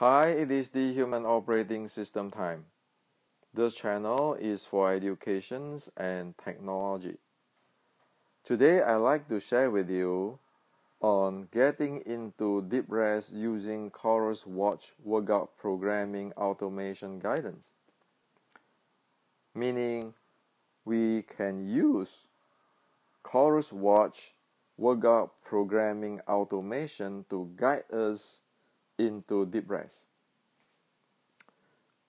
Hi, it is the Human Operating System time. This channel is for education and technology. Today, I'd like to share with you on getting into deep rest using Coros Watch workout programming automation guidance. Meaning, we can use Coros Watch workout programming automation to guide us into deep rest.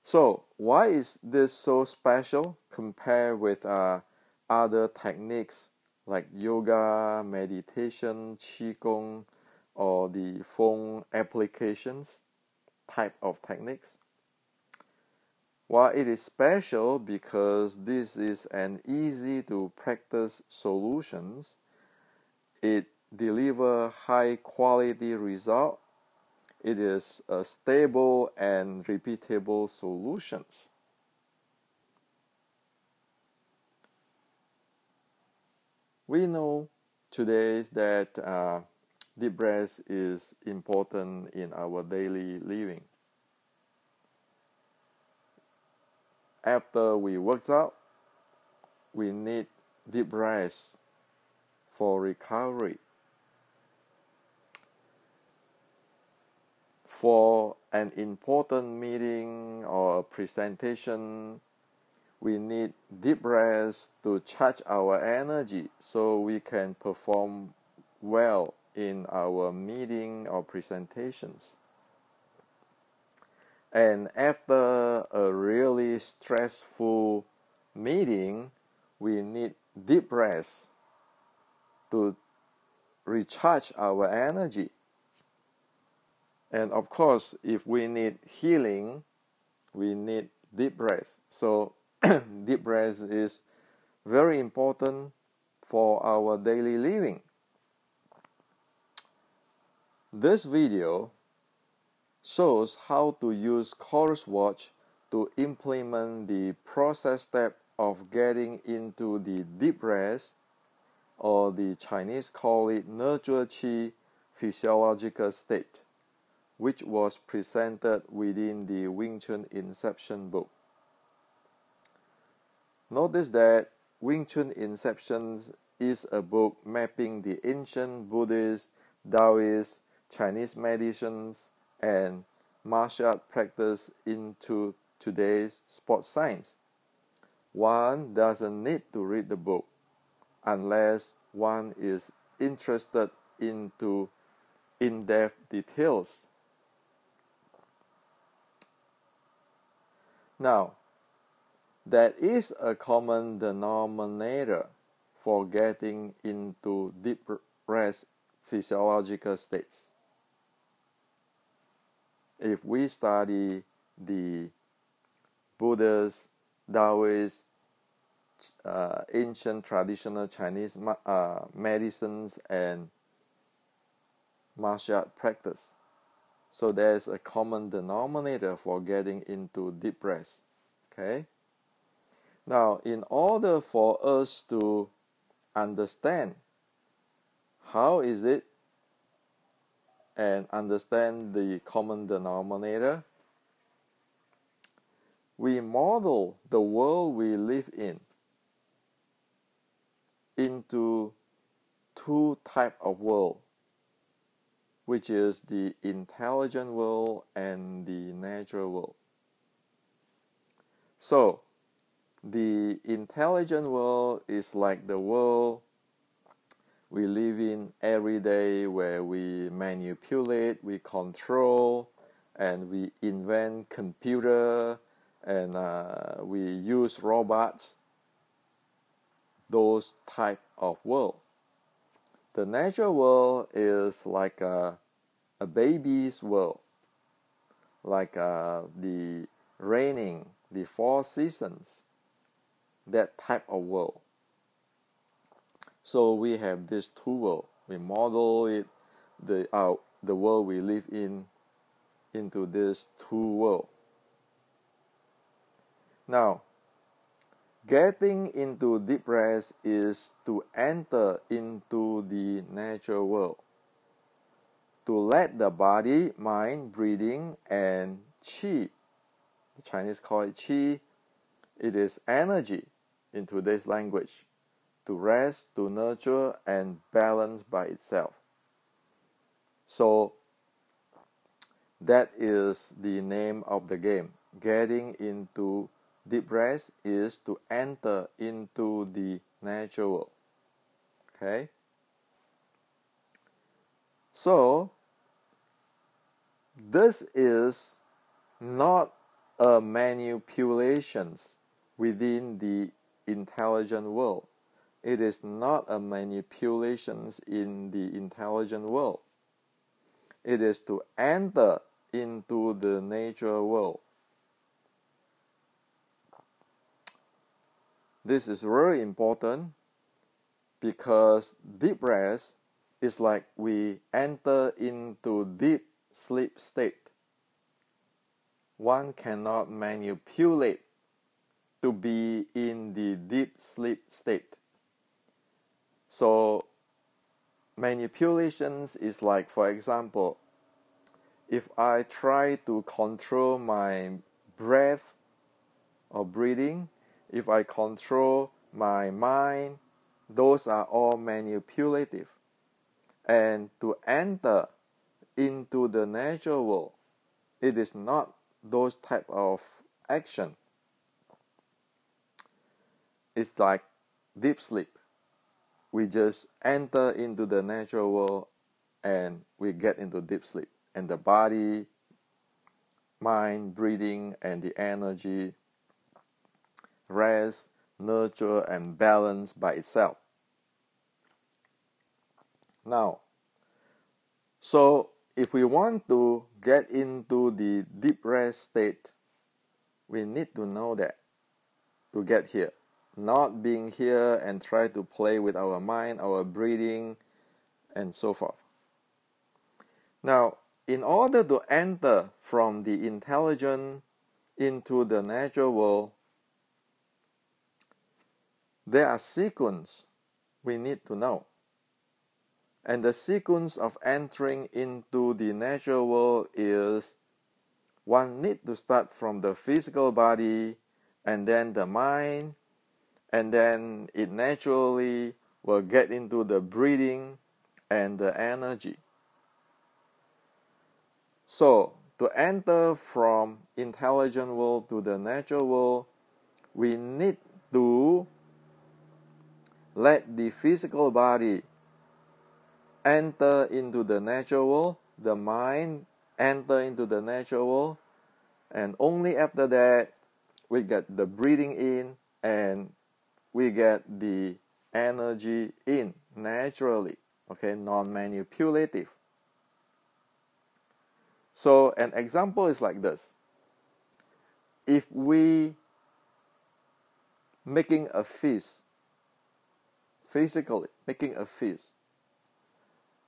So, why is this so special compared with other techniques like yoga, meditation, qigong, or the phone applications type of techniques? Well, it is special because this is an easy to practice solutions. It delivers high quality result. It is a stable and repeatable solutions. We know today that deep rest is important in our daily living. After we work out, we need deep rest for recovery. For an important meeting or a presentation, we need deep rest to charge our energy so we can perform well in our meeting or presentations. And after a really stressful meeting, we need deep rest to recharge our energy. And of course, if we need healing, we need deep rest. So deep rest is very important for our daily living. This video shows how to use Coros Watch to implement the process step of getting into the deep rest, or the Chinese call it nurture qi physiological state, which was presented within the Wing Chun Inception book. Notice that Wing Chun Inception is a book mapping the ancient Buddhist, Taoist, Chinese medicines, and martial art practice into today's sports science. One doesn't need to read the book unless one is interested into in-depth details. Now, there is a common denominator for getting into deep rest physiological states. If we study the Buddhist, Taoist, ancient traditional Chinese medicines and martial art practice, so there's a common denominator for getting into deep rest. Okay? Now, in order for us to understand how is it and understand the common denominator, we model the world we live in into two types of world, which is the intelligent world and the natural world. So, the intelligent world is like the world we live in every day, where we manipulate, we control, and we invent computer, and we use robots. Those type of world. The natural world is like a baby's world, like the raining, the four seasons, that type of world. So we have these two worlds. We model it, the world we live in, into these two worlds. Now, getting into deep rest is to enter into the natural world. to let the body, mind, breathing, and qi, the Chinese call it qi, it is energy in today's language, to rest, to nurture, and balance by itself. So that is the name of the game. Getting into deep rest is to enter into the natural world. Okay? So this is not a manipulations within the intelligent world. It is not a manipulations in the intelligent world. It is to enter into the natural world. This is very important because deep rest is like we enter into deep sleep state. One cannot manipulate to be in the deep sleep state. So manipulations is like, for example, if I try to control my breath or breathing, if I control my mind, those are all manipulative. And to enter into the natural world, it is not those type of action. It's like deep sleep. We just enter into the natural world and we get into deep sleep. And the body, mind, breathing, and the energy rest, nurture, and balance by itself. Now, so if we want to get into the deep rest state, we need to know that to get here. Not being here and try to play with our mind, our breathing, and so forth. Now, in order to enter from the intelligent into the natural world, there are sequences we need to know. And the sequence of entering into the natural world is one need to start from the physical body and then the mind, and then it naturally will get into the breathing and the energy. So, to enter from intelligent world to the natural world, we need to let the physical body enter into the natural world, the mind enter into the natural world, and only after that we get the breathing in and we get the energy in naturally, okay, non-manipulative. So an example is like this. If we making a fist, physically making a fist,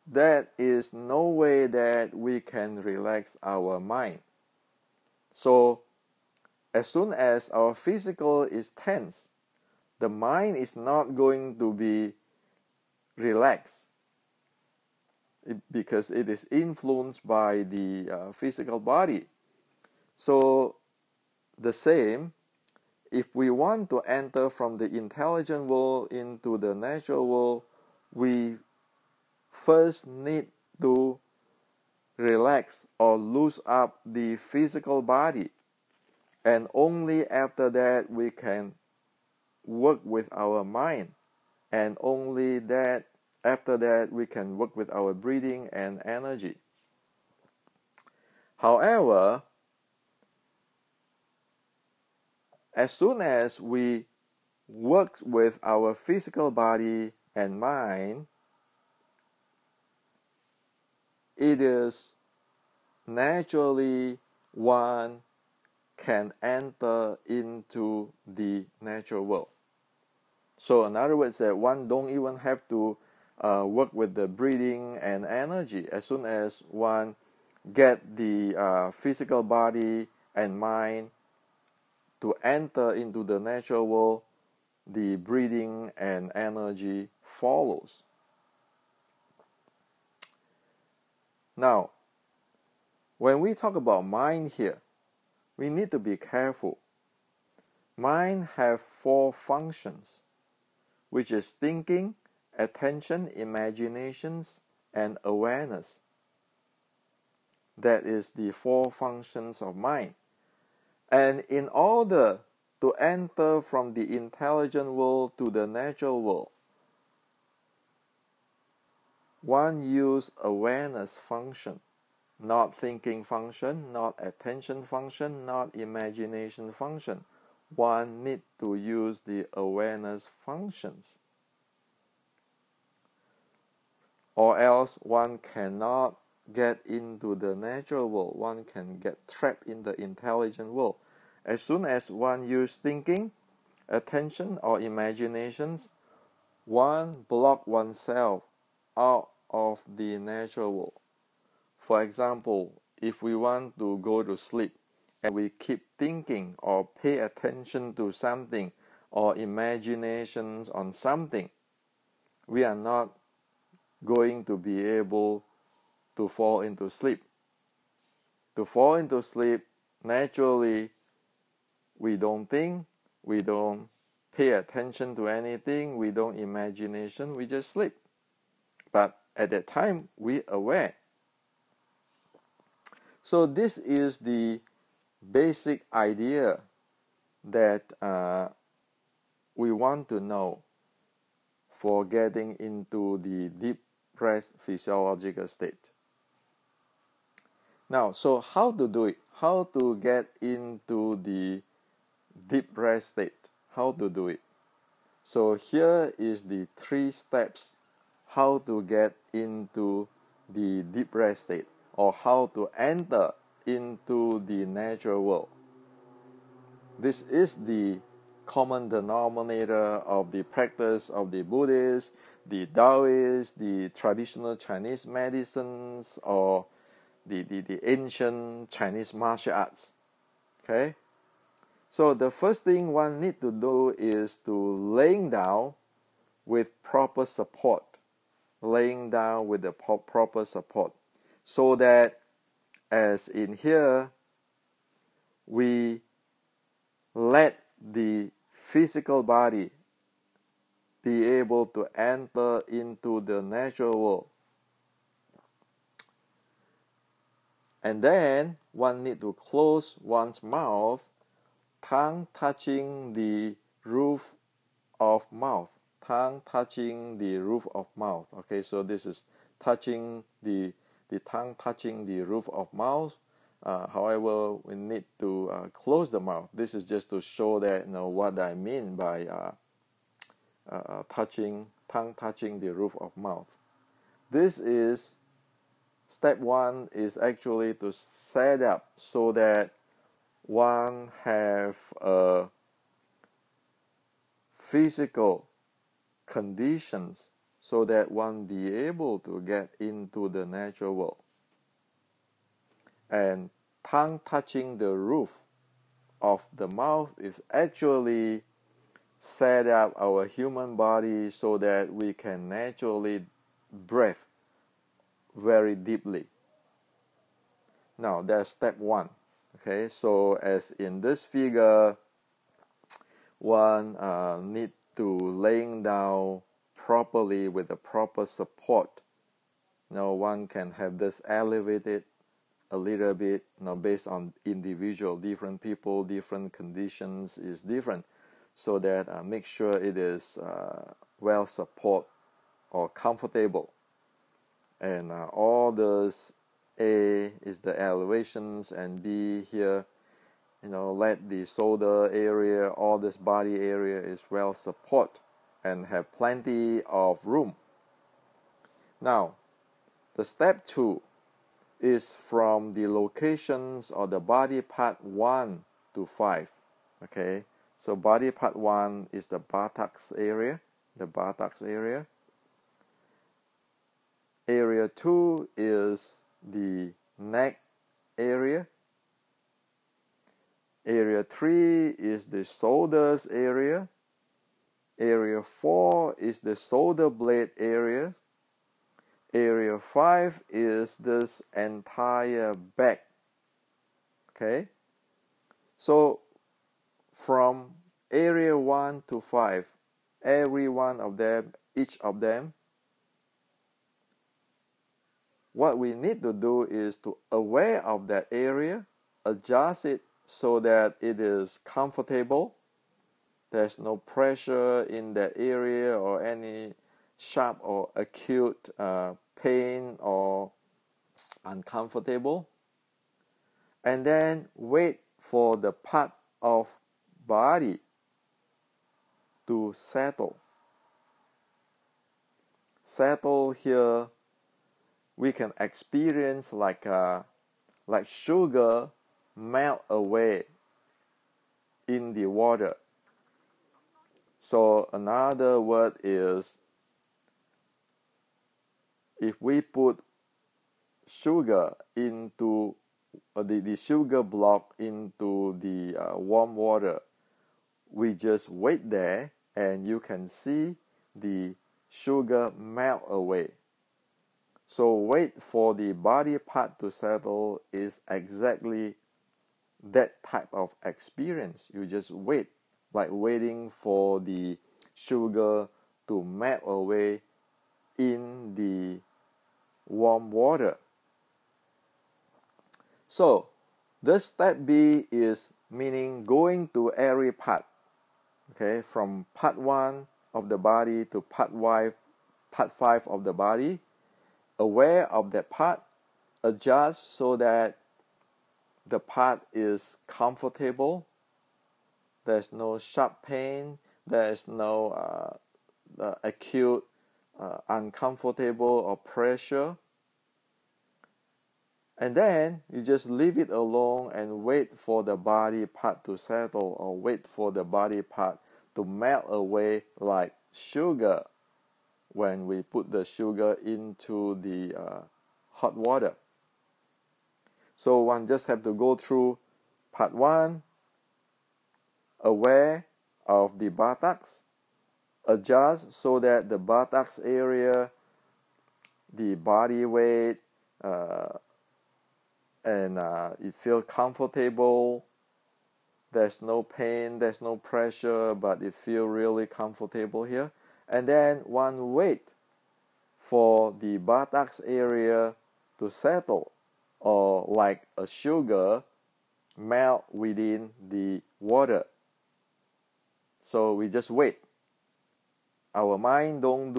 there is no way that we can relax our mind. So as soon as our physical is tense, the mind is not going to be relaxed because it is influenced by the physical body. So the same, if we want to enter from the intelligent world into the natural world, we first need to relax or loose up the physical body, and only after that we can work with our mind, and only that after that we can work with our breathing and energy. However, as soon as we work with our physical body and mind, it is naturally one can enter into the natural world. So in other words, that one don't even have to work with the breathing and energy. As soon as one get the physical body and mind to enter into the natural world, the breathing and energy follows. Now, when we talk about mind here, we need to be careful. Mind have 4 functions, which is thinking, attention, imaginations, and awareness. That is the 4 functions of mind. And in order to enter from the intelligent world to the natural world, one use awareness function, not thinking function, not attention function, not imagination function. One need to use the awareness functions, or else one cannot get into the natural world. One can get trapped in the intelligent world. As soon as one use thinking, attention, or imaginations, one block oneself out of the natural world. For example, if we want to go to sleep and we keep thinking or pay attention to something or imaginations on something, we are not going to be able to fall into sleep. To fall into sleep, naturally, we don't think, we don't pay attention to anything, we don't imagination, we just sleep. But at that time, we aware. So this is the basic idea that we want to know for getting into the deep rest physiological state. Now, so how to do it? How to get into the deep rest state? How to do it? So here is the 3 steps how to get into the deep rest state, or how to enter into the natural world. This is the common denominator of the practice of the Buddhists, the Taoists, the traditional Chinese medicines, or the ancient Chinese martial arts. Okay? So the first thing one need to do is to laying down with proper support. Laying down with the proper support. So that, as in here, we let the physical body be able to enter into the natural world. And then one need to close one's mouth, tongue touching the roof of mouth. Tongue touching the roof of mouth. Okay, so this is touching the tongue touching the roof of mouth. However, we need to close the mouth. This is just to show that what I mean by tongue touching the roof of mouth. This is step 1 is actually to set up so that one have a physical conditions so that one be able to get into the natural world. And tongue touching the roof of the mouth is actually set up our human body so that we can naturally breathe very deeply. Now that's step 1. Okay, so as in this figure, one need to laying down properly with the proper support. One can have this elevated a little bit, based on individual, different people, different conditions is different, so that make sure it is well support or comfortable. And all this A is the elevations, and B here, let the shoulder area, all this body area is well support and have plenty of room. Now, the step 2 is from the locations of the body part 1 to 5. Okay, so body part 1 is the buttocks area, Area 2 is the neck area. Area 3 is the shoulders area. Area 4 is the shoulder blade area. Area 5 is this entire bag. Okay? So from area 1 to 5, every one of them, each of them, what we need to do is to aware of that area, adjust it so that it is comfortable. There's no pressure in that area or any sharp or acute pain or uncomfortable. And then wait for the part of body to settle. Settle here, we can experience like sugar melt away in the water. So another word is, if we put sugar into the sugar block into the warm water, we just wait there and you can see the sugar melt away. So wait for the body part to settle is exactly that type of experience. You just wait, like waiting for the sugar to melt away in the warm water. So the step B is meaning going to every part. Okay, from part 1 of the body to part 5 of the body. Aware of that part, adjust so that the part is comfortable. There's no sharp pain. There's no acute uncomfortable or pressure. And then you just leave it alone and wait for the body part to settle, or wait for the body part to melt away like sugar when we put the sugar into the hot water. So one just have to go through part 1, aware of the buttocks, adjust so that the buttocks area, the body weight, and it feels comfortable. There's no pain, there's no pressure, but it feels really comfortable here. And then one wait for the buttocks area to settle, or like a sugar melt within the water. So we just wait. Our mind don't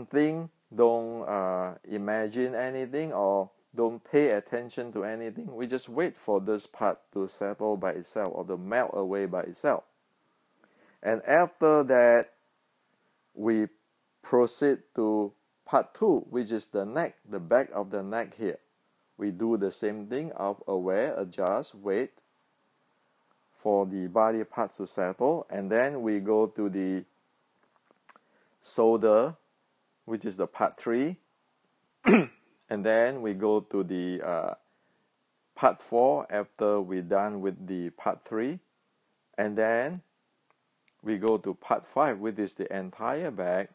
think, don't imagine anything, or don't pay attention to anything. We just wait for this part to settle by itself, or to melt away by itself. And after that, we proceed to part 2, which is the neck, the back of the neck here. We do the same thing of aware, adjust, wait for the body parts to settle, and then we go to the shoulder, which is the part 3, and then we go to the part 4 after we're done with the part 3, and then we go to part 5, which is the entire back,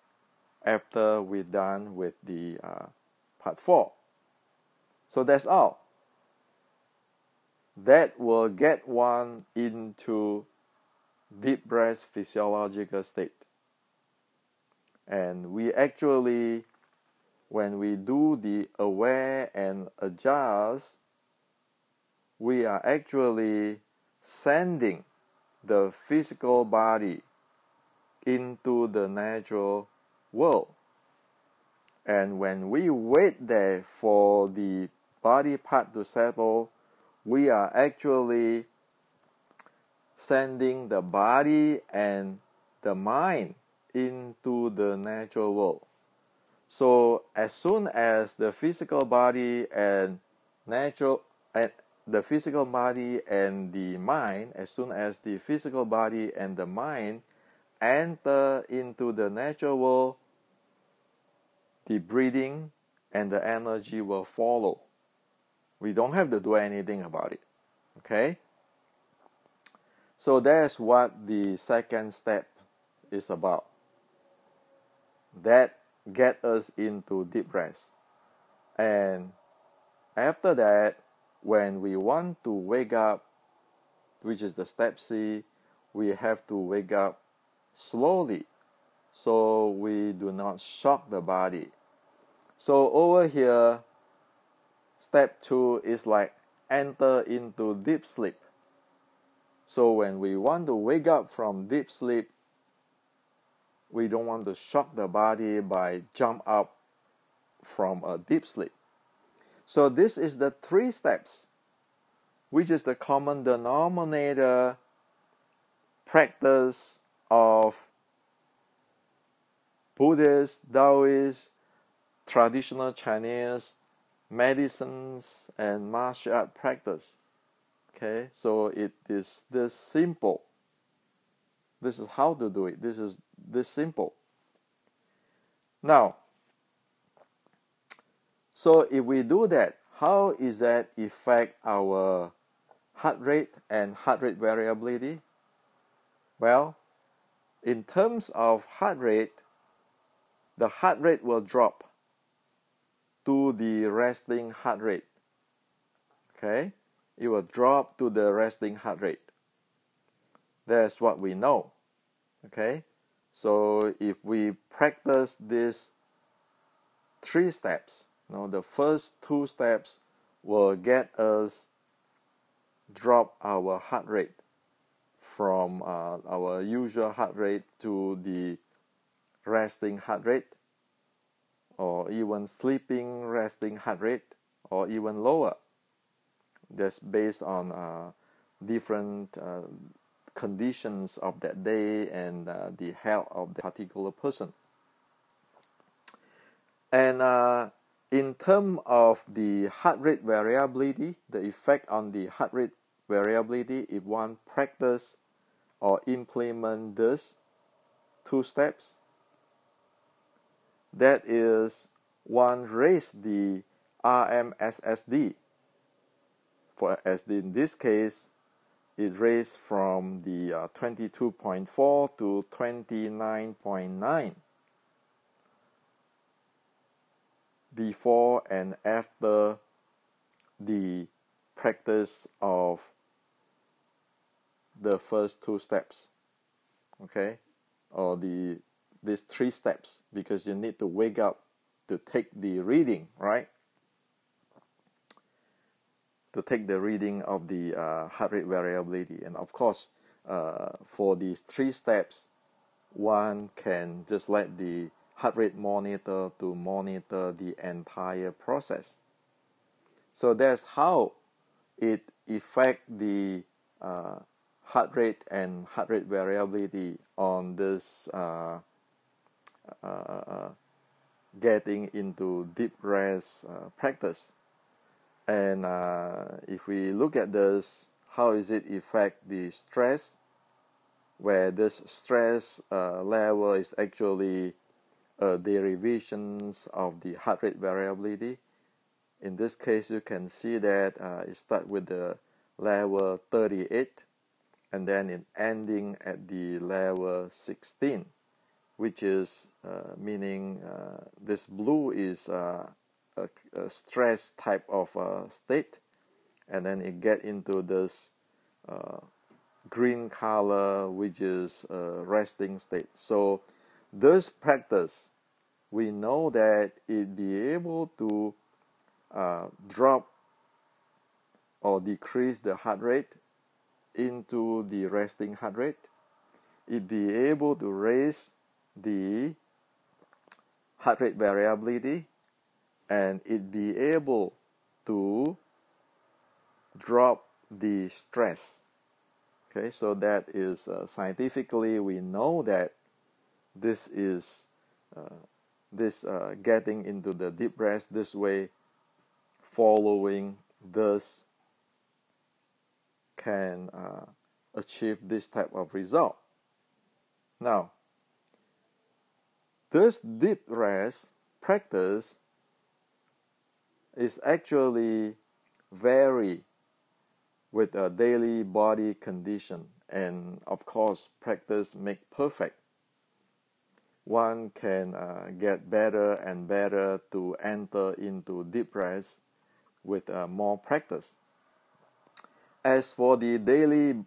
after we're done with the part 4. So that's all. That will get one into deep breath physiological state. And we actually, when we do the aware and adjust, we are actually sending the physical body into the natural world. And when we wait there for the body part to settle, we are actually sending the body and the mind into the natural world. So as soon as the physical body and the physical body and the mind, as soon as the physical body and the mind enter into the natural world, the breathing and the energy will follow. We don't have to do anything about it. Okay? So that's what the second step is about. That get us into deep rest. And after that, when we want to wake up, which is the step C, we have to wake up slowly so we do not shock the body. So over here, step 2 is like enter into deep sleep. So when we want to wake up from deep sleep, we don't want to shock the body by jump up from a deep sleep. So this is the 3 steps, which is the common denominator practice of Buddhist, Taoist, traditional Chinese medicines and martial art practice. Okay, so it is this simple. This is how to do it. This is this simple. Now, so if we do that, how is that affect our heart rate and heart rate variability? Well, in terms of heart rate, the heart rate will drop to the resting heart rate. Okay, it will drop to the resting heart rate. That's what we know. Okay, so if we practice these 3 steps, the first 2 steps will get us drop our heart rate from our usual heart rate to the resting heart rate, or even sleeping resting heart rate, or even lower. That's based on different conditions of that day and the health of the particular person. And in terms of the heart rate variability, the effect on the heart rate variability, if one practice or implement this 2 steps, that is, one raise the RMSSD. For as in this case, it raised from the 22.4 to 29.9 before and after the practice of the first 2 steps. Okay, or these 3 steps, because you need to wake up to take the reading, right? To take the reading of the heart rate variability. And of course, for these 3 steps, one can just let the heart rate monitor to monitor the entire process. So that's how it affects the heart rate and heart rate variability on this getting into deep rest practice. And if we look at this, how is it affect the stress, where this stress level is actually derivations of the heart rate variability. In this case, you can see that it starts with the level 38, and then it ending at the level 16, which is meaning this blue is a stress type of state, and then it get into this green color, which is resting state. So this practice, we know that it be able to drop or decrease the heart rate into the resting heart rate. It be able to raise the heart rate variability, and it be able to drop the stress. Okay, so that is scientifically we know that this is getting into the deep rest this way, following this can achieve this type of result. Now, this deep rest practice is actually vary with a daily body condition, and of course practice make perfect. one can get better and better to enter into deep rest with more practice. As for the daily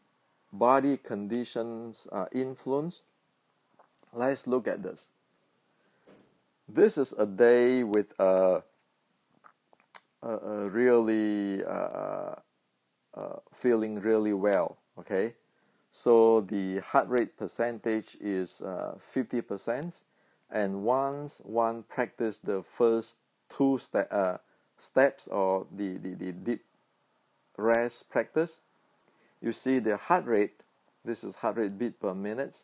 body conditions influence, let's look at this. This is a day with a really feeling really well, okay? So the heart rate percentage is 50%, and once one practice the first two steps or the deep rest practice, you see the heart rate, this is heart rate beat per minute,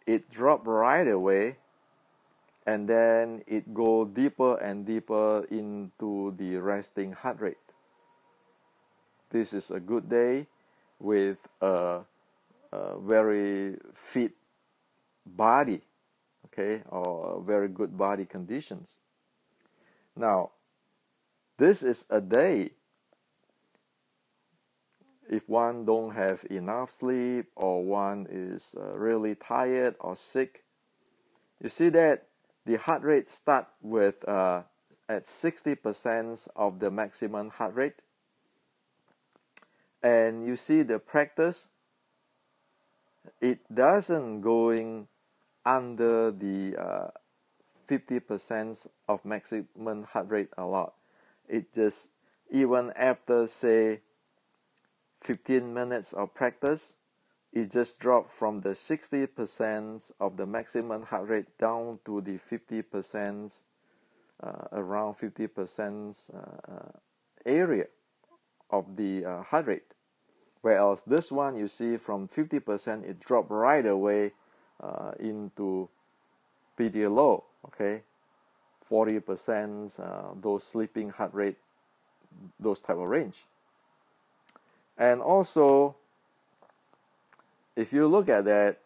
it drop right away, and then it go deeper and deeper into the resting heart rate. This is a good day with a very fit body, okay, or very good body conditions. Now, this is a day if one don't have enough sleep or one is really tired or sick. You see that the heart rate start with at 60% of the maximum heart rate, and you see the practice, it doesn't going under the 50% of maximum heart rate a lot. It just, even after say 15 minutes of practice, it just dropped from the 60% of the maximum heart rate down to the 50%, around 50% area of the heart rate. Whereas this one, you see from 50%, it dropped right away into pretty low, okay? 40%, those sleeping heart rate, those type of range. And also, if you look at that,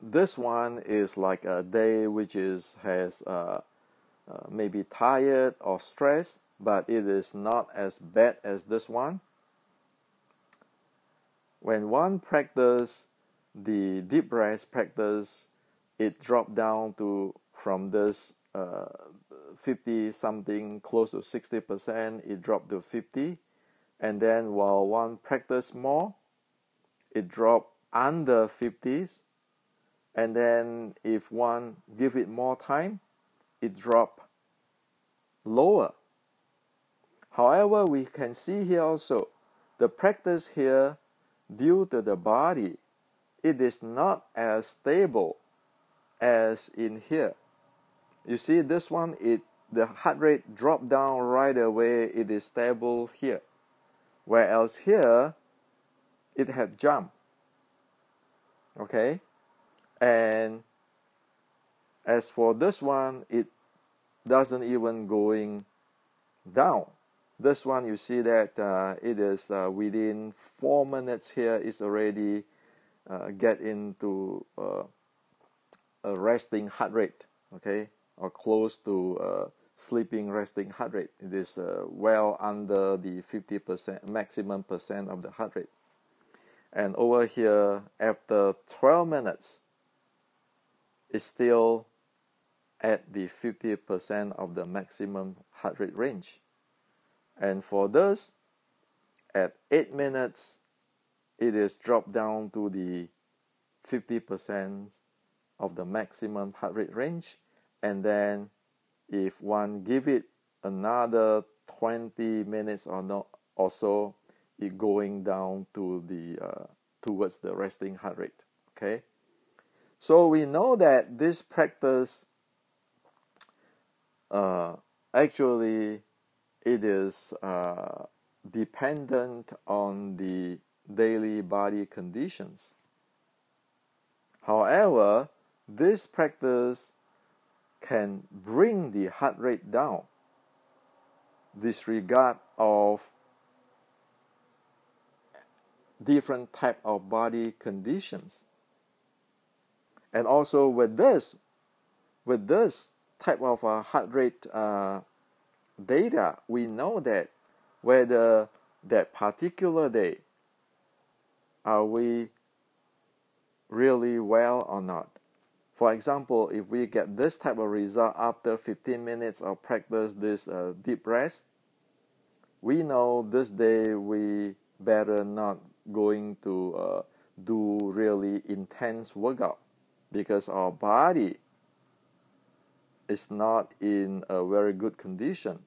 this one is like a day which has maybe tired or stressed, but it is not as bad as this one. When one practice the deep rest practice, it dropped down to from this 50 something, close to 60%, it dropped to 50. And then while one practice more, it dropped under 50s. And then if one give it more time, it drop lower. However, we can see here also, the practice here, due to the body, it is not as stable as in here. You see this one, the heart rate dropped down right away, it is stable here. Whereas here, it had jumped. Okay? And as for this one, it doesn't even going down. This one, you see that it is within 4 minutes here, it's already get into a resting heart rate, okay, or close to sleeping resting heart rate. It is well under the 50% maximum percent of the heart rate. And over here, after 12 minutes, it's still at the 50% of the maximum heart rate range. And for this, at 8 minutes, it is dropped down to the 50% of the maximum heart rate range. And then if one give it another 20 minutes or so, it going down to the towards the resting heart rate. Okay, so we know that this practice actually it is dependent on the daily body conditions. However, this practice can bring the heart rate down, disregard of different type of body conditions. And also with this type of heart rate data, we know that whether that particular day are we really well or not. For example, if we get this type of result after 15 minutes of practice this deep breath, we know this day we better not going to do really intense workout because our body is not in a very good condition.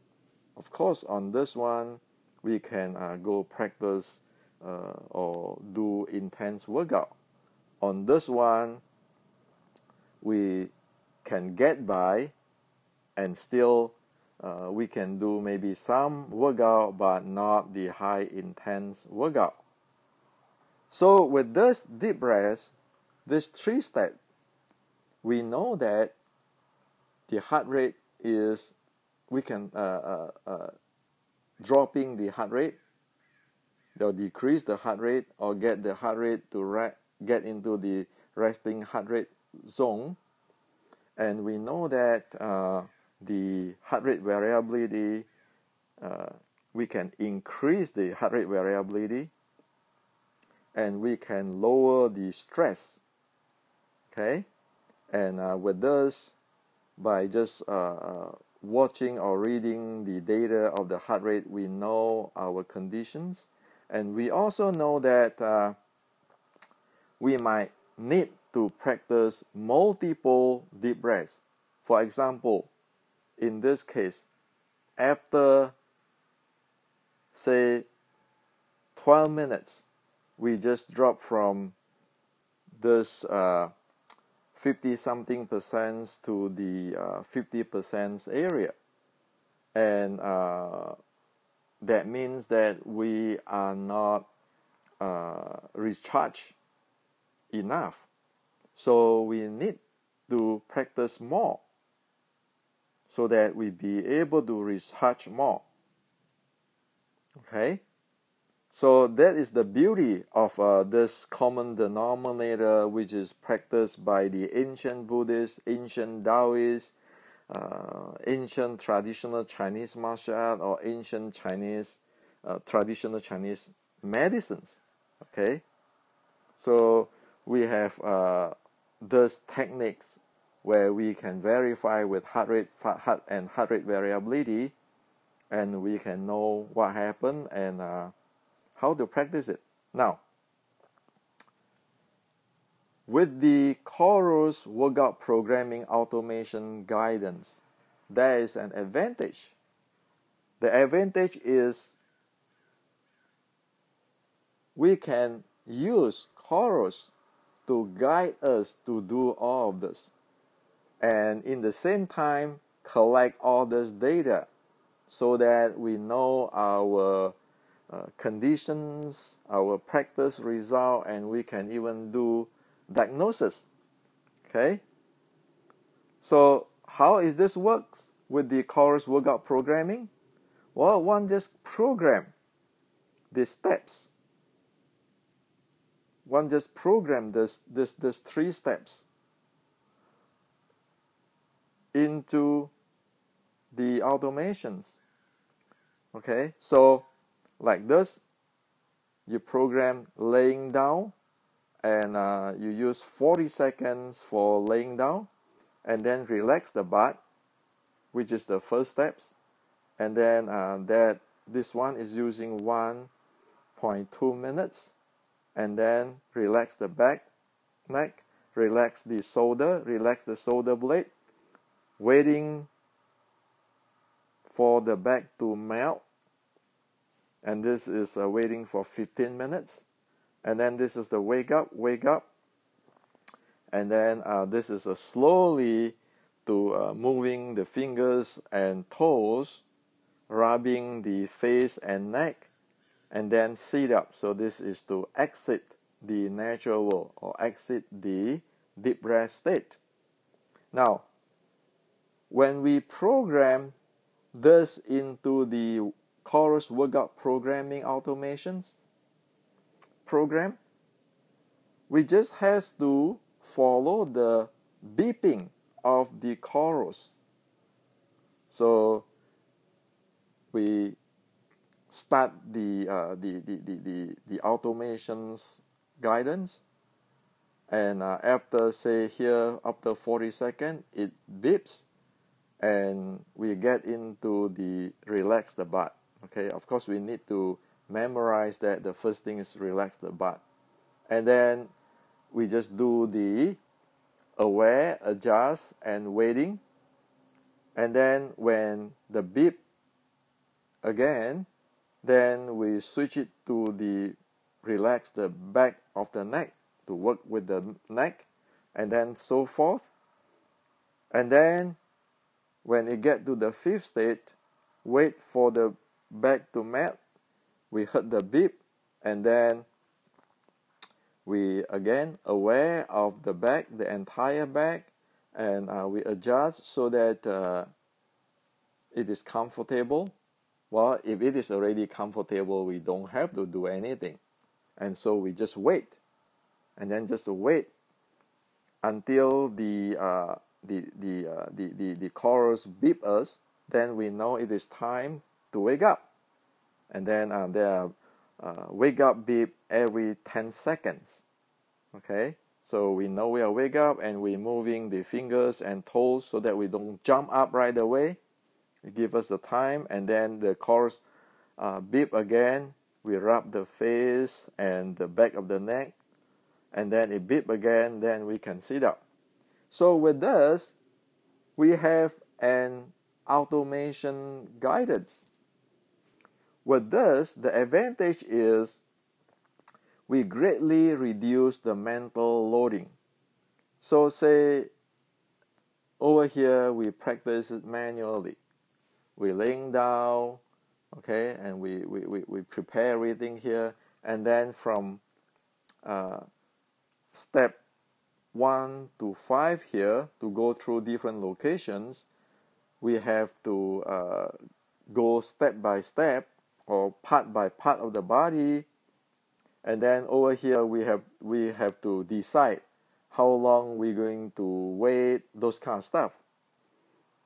Of course, on this one, we can go practice or do intense workout. On this one, we can get by and still we can do maybe some workout but not the high intense workout. So with this deep breath, this 3 step, we know that the heart rate is, we can dropping the heart rate, or decrease the heart rate, or get the heart rate to get into the resting heart rate zone. And we know that the heart rate variability, we can increase the heart rate variability, and we can lower the stress. Okay, and with this, by just watching or reading the data of the heart rate, we know our conditions, and we also know that we might need to practice multiple deep breaths. For example, in this case, after say 12 minutes, we just drop from this 50-something% to the 50% area, and that means that we are not recharged enough. So we need to practice more so that we be able to recharge more. Okay? So that is the beauty of this common denominator, which is practiced by the ancient Buddhists, ancient Taoists, ancient traditional Chinese martial art, or ancient Chinese traditional Chinese medicines. Okay? So we have those techniques where we can verify with heart rate variability, and we can know what happened and how to practice it. Now, with the Coros workout programming automation guidance, there is an advantage. The advantage is we can use Coros to guide us to do all of this, and in the same time collect all this data so that we know our conditions, our practice result, and we can even do diagnosis. Okay? So how is this works with the Coros workout programming? Well, one just program the steps. One just program this 3 steps into the automations. Okay, so like this, you program laying down, and you use 40 seconds for laying down, and then relax the butt, which is the first steps, and then this one is using 1.2 minutes, and then relax the back, neck, relax the shoulder blade, waiting for the back to melt, and this is waiting for 15 minutes, and then this is the wake up, and then this is a slowly to moving the fingers and toes, rubbing the face and neck, and then sit up. So this is to exit the natural world or exit the deep breath state. Now, when we program this into the Coros workout programming automations program, we just have to follow the beeping of the Coros. So we start the automations guidance, and after, say here, after 40 seconds, it beeps, and we get into the relax the butt. Okay, of course we need to memorize that the first thing is relax the butt, and then we just do the aware, adjust, and waiting. And then when the beep again, then we switch it to the relax the back of the neck to work with the neck, and then so forth. And then when it get to the fifth state, wait for the back to melt. We heard the beep, and then we again aware of the back, the entire back, and we adjust so that it is comfortable. Well, if it is already comfortable, we don't have to do anything, and so we just wait, and then just wait until the Coros beep us. Then we know it is time to wake up, and then there are wake up beep every 10 seconds. Okay, so we know we are wake up, and we're moving the fingers and toes so that we don't jump up right away. It gives us the time, and then the Coros beep again. We rub the face and the back of the neck, and then it beep again. Then we can sit up. So with this, we have an automation guidance. With this, the advantage is we greatly reduce the mental loading. So say over here we practice it manually. We're laying down, okay, and we prepare everything here, and then from step 1 to 5 here, to go through different locations, we have to go step by step or part by part of the body, and then over here we have to decide how long we're going to wait, those kind of stuff.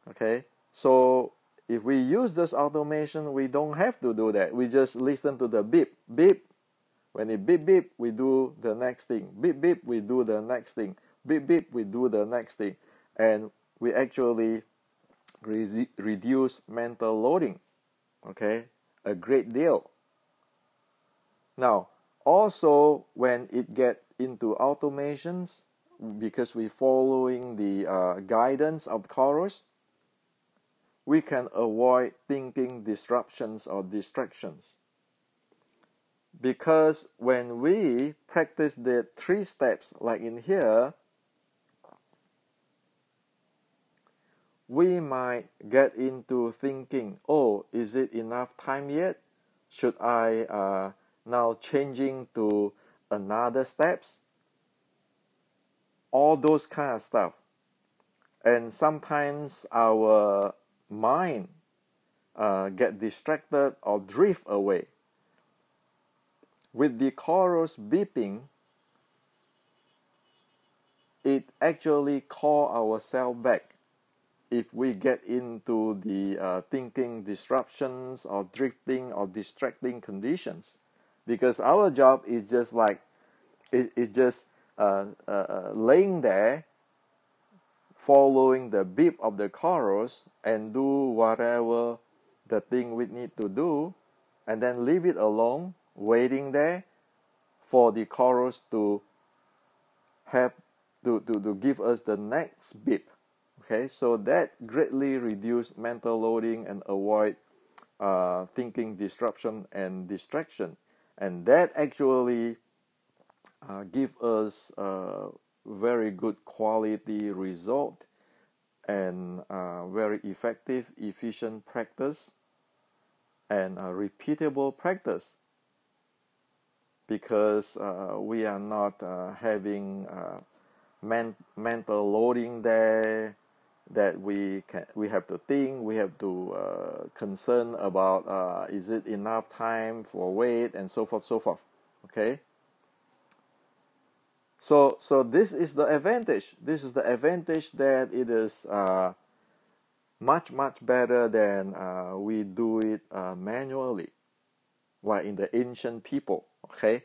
Okay, so if we use this automation, we don't have to do that. We just listen to the beep, beep. When it beep, beep, we do the next thing. Beep, beep, we do the next thing. Beep, beep, we do the next thing. And we actually reduce mental loading, okay, a great deal. Now, also when it get into automations, because we're following the guidance of Coros, we can avoid thinking disruptions or distractions. Because when we practice the 3 steps, like in here, we might get into thinking, oh, is it enough time yet? Should I now changing to another steps? All those kind of stuff. And sometimes our mind get distracted or drift away. With the Coros beeping, it actually call ourselves back if we get into the thinking disruptions or drifting or distracting conditions, because our job is just like it's just laying there, following the beep of the Coros, and do whatever the thing we need to do, and then leave it alone, waiting there for the Coros to have to give us the next beep. Okay, so that greatly reduce mental loading and avoid thinking disruption and distraction, and that actually give us very good quality result and very effective, efficient practice and repeatable practice, because we are not having mental loading there that we have to think, we have to concern about is it enough time for wait, and so forth. Okay, so this is the advantage. This is the advantage, that it is much better than we do it manually, like in the ancient people. Okay,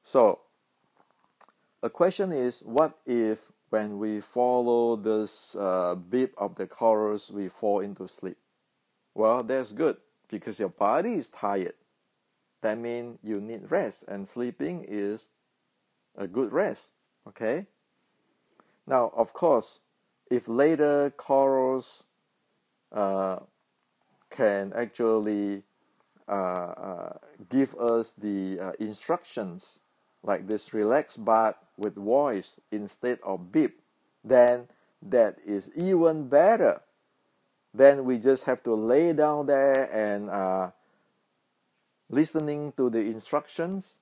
so a question is, what if when we follow this beat of the chorus, we fall into sleep? Well, that's good because your body is tired. That means you need rest, and sleeping is a good rest. Okay? Now, of course, if later chorus can actually give us the instructions like this relaxed but with voice instead of beep, then that is even better. Then we just have to lay down there and listening to the instructions,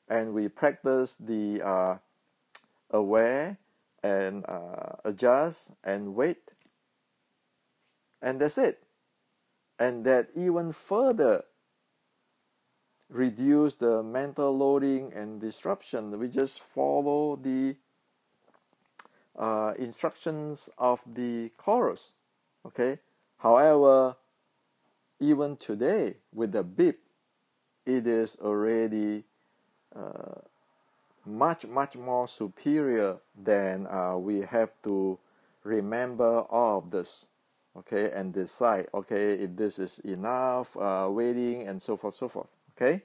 and we practice the aware and adjust and wait, and that's it. And that even further reduce the mental loading and disruption. We just follow the instructions of the chorus. Okay. However, even today with the beep, it is already much more superior than we have to remember all of this. Okay, and decide, okay, if this is enough, waiting, and so forth, okay?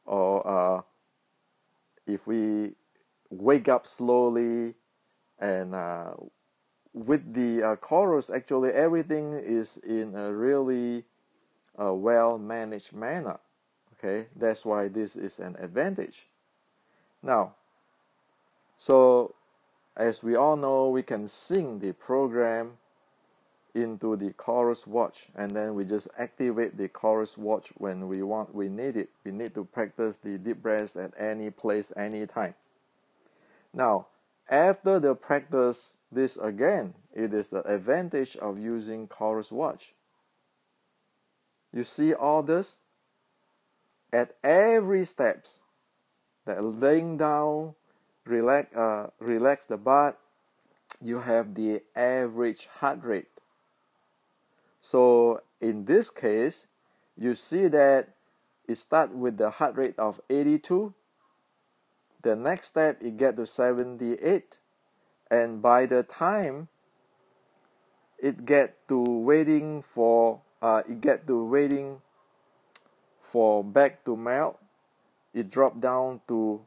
Or if we wake up slowly and with the chorus, actually everything is in a really well-managed manner, okay? That's why this is an advantage. Now, so as we all know, we can sync the program into the Coros watch, and then we just activate the Coros watch when we need it. We need to practice the deep breaths at any place, any time. Now, after the practice this again, it is the advantage of using Coros watch. You see all this? At every steps, that laying down, relax the butt, you have the average heart rate. So in this case, you see that it starts with the heart rate of 82. The next step, it get to 78. And by the time it get to waiting for back to melt, it drop down to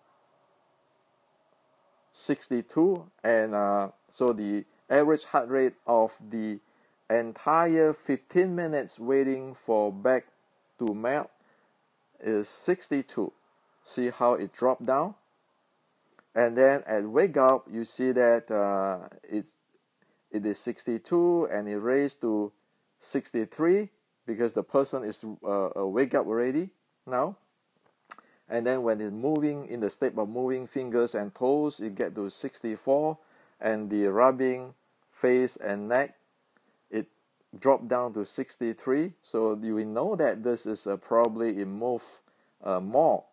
62, and so the average heart rate of the entire 15 minutes waiting for back to melt is 62. See how it dropped down? And then at wake up, you see that it is 62, and it raised to 63 because the person is wake up already now. And then when it's moving, in the state of moving fingers and toes, it get to 64, and the rubbing face and neck, it dropped down to 63. So you will know that this is probably it move more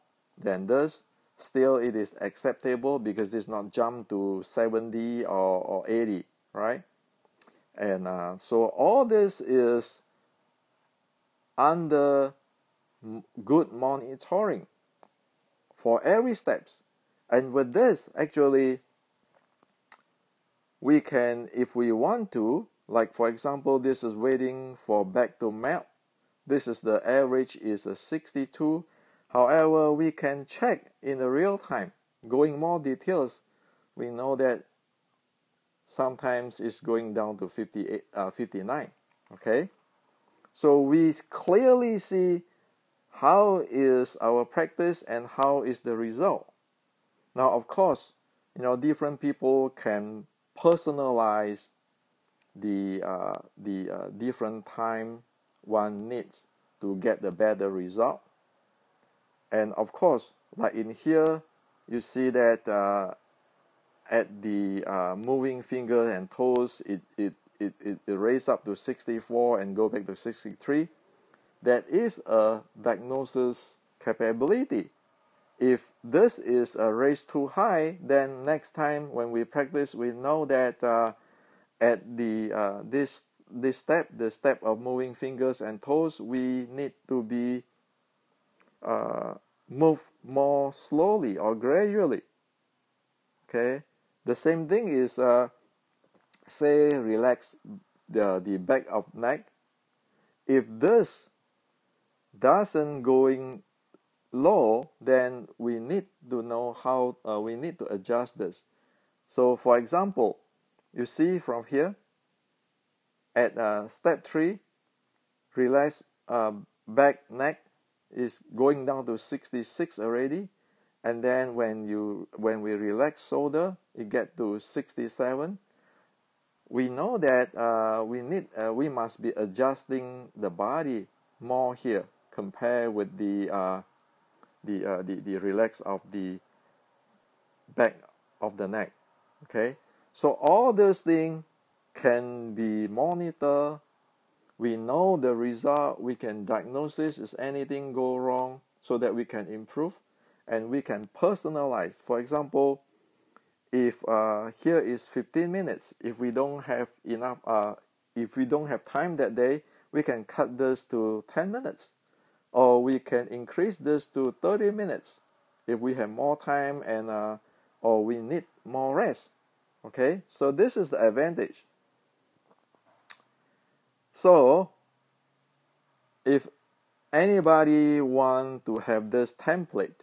than this. Still, it is acceptable because it's not jump to 70 or 80, right? And so all this is under good monitoring for every steps. And with this, actually, we can, if we want to, like for example, this is waiting for back to melt. This is the average is a 62. However, we can check in the real time. Going more details, we know that sometimes it's going down to 59. Okay, so we clearly see how is our practice and how is the result. Now, of course, different people can personalize the different time one needs to get the better result. And of course, like in here, you see that at the moving finger and toes, it raise up to 64 and go back to 63. That is a diagnosis capability. If this is raised too high, then next time when we practice, we know that at the this step, the step of moving fingers and toes, we need to be move more slowly or gradually. Okay, the same thing is say relax the back of neck. If this doesn't going low, then we need to know how we need to adjust this. So for example, you see from here at step 3, relax back neck is going down to 66 already, and then when we relax shoulder, it get to 67. We know that we must be adjusting the body more here compared with the relax of the back of the neck. Okay, so all those things can be monitored. We know the result. We can diagnose if anything go wrong, so that we can improve, and we can personalize. For example, if here is 15 minutes, if we don't have enough, if we don't have time that day, we can cut this to 10 minutes, or we can increase this to 30 minutes if we have more time and or we need more rest. Okay, so this is the advantage. So if anybody want to have this template,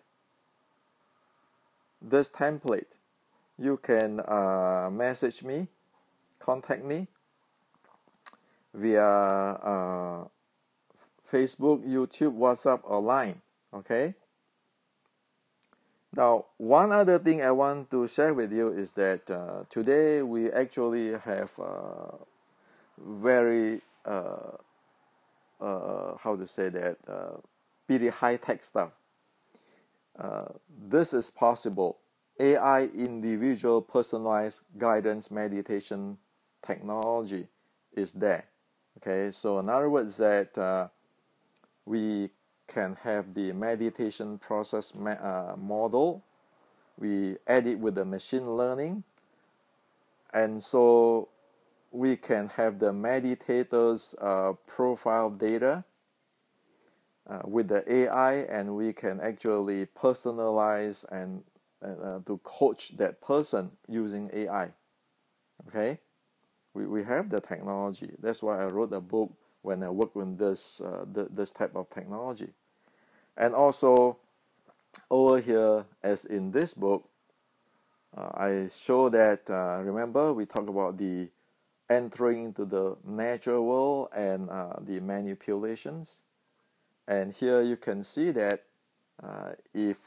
you can message me, contact me via Facebook, YouTube, WhatsApp, or Line. Okay. Now, one other thing I want to share with you is that today we actually have very how to say that pretty high-tech stuff. This is possible. AI individual personalized guidance meditation technology is there. Okay, so in other words that we can have the meditation process model. We add it with the machine learning, and so we can have the meditator's profile data with the AI, and we can actually personalize and to coach that person using AI. Okay, we have the technology. That's why I wrote a book when I work with this type of technology. And also over here, as in this book, I show that remember we talked about the entering into the natural world and the manipulations. And here you can see that if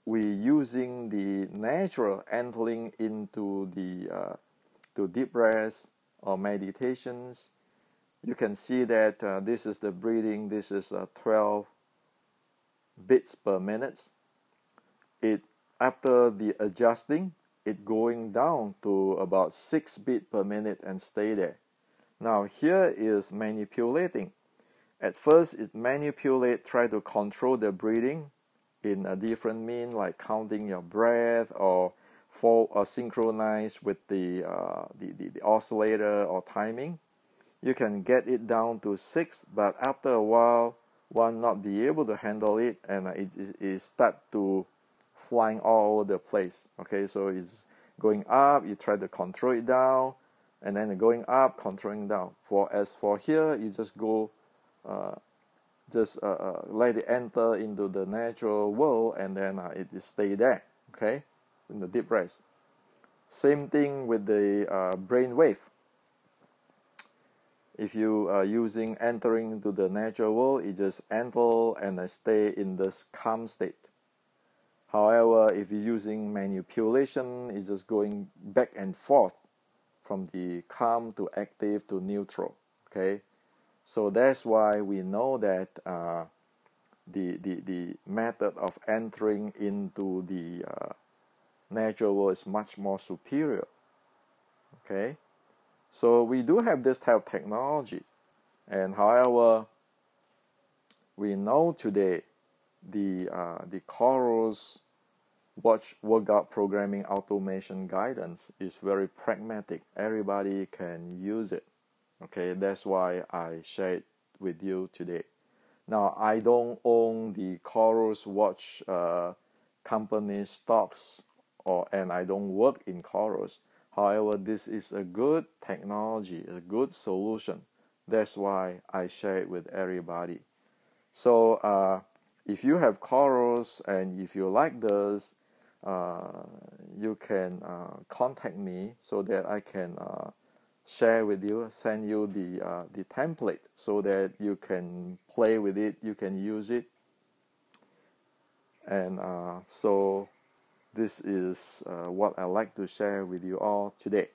we using the natural entering into the to deep breaths or meditations, you can see that this is the breathing. This is 12 beats per minute. It after the adjusting, it going down to about 6 beats per minute and stay there. Now here is manipulating. At first, it manipulate, try to control the breathing in a different mean, like counting your breath or synchronize with the oscillator or timing. You can get it down to 6, but after a while, one not be able to handle it, and it start to flying all over the place. Okay, so it's going up, you try to control it down, and then going up, controlling down. As for here, you just go let it enter into the natural world, and then it stay there. Okay, in the deep breath. Same thing with the brain wave. If you are using entering into the natural world, it just enter and stay in this calm state. However, if you're using manipulation, it's just going back and forth from the calm to active to neutral. Okay, so that's why we know that the method of entering into the natural world is much more superior. Okay, so we do have this type of technology, and however, we know today the Coros workout programming automation guidance is very pragmatic. Everybody can use it. Okay, that's why I share it with you today. Now, I don't own the Coros watch company stocks, and I don't work in Coros. However, this is a good technology, a good solution. That's why I share it with everybody. So if you have Coros and if you like this, you can contact me so that I can share with you, send you the template so that you can play with it, you can use it. And so this is what I like to share with you all today.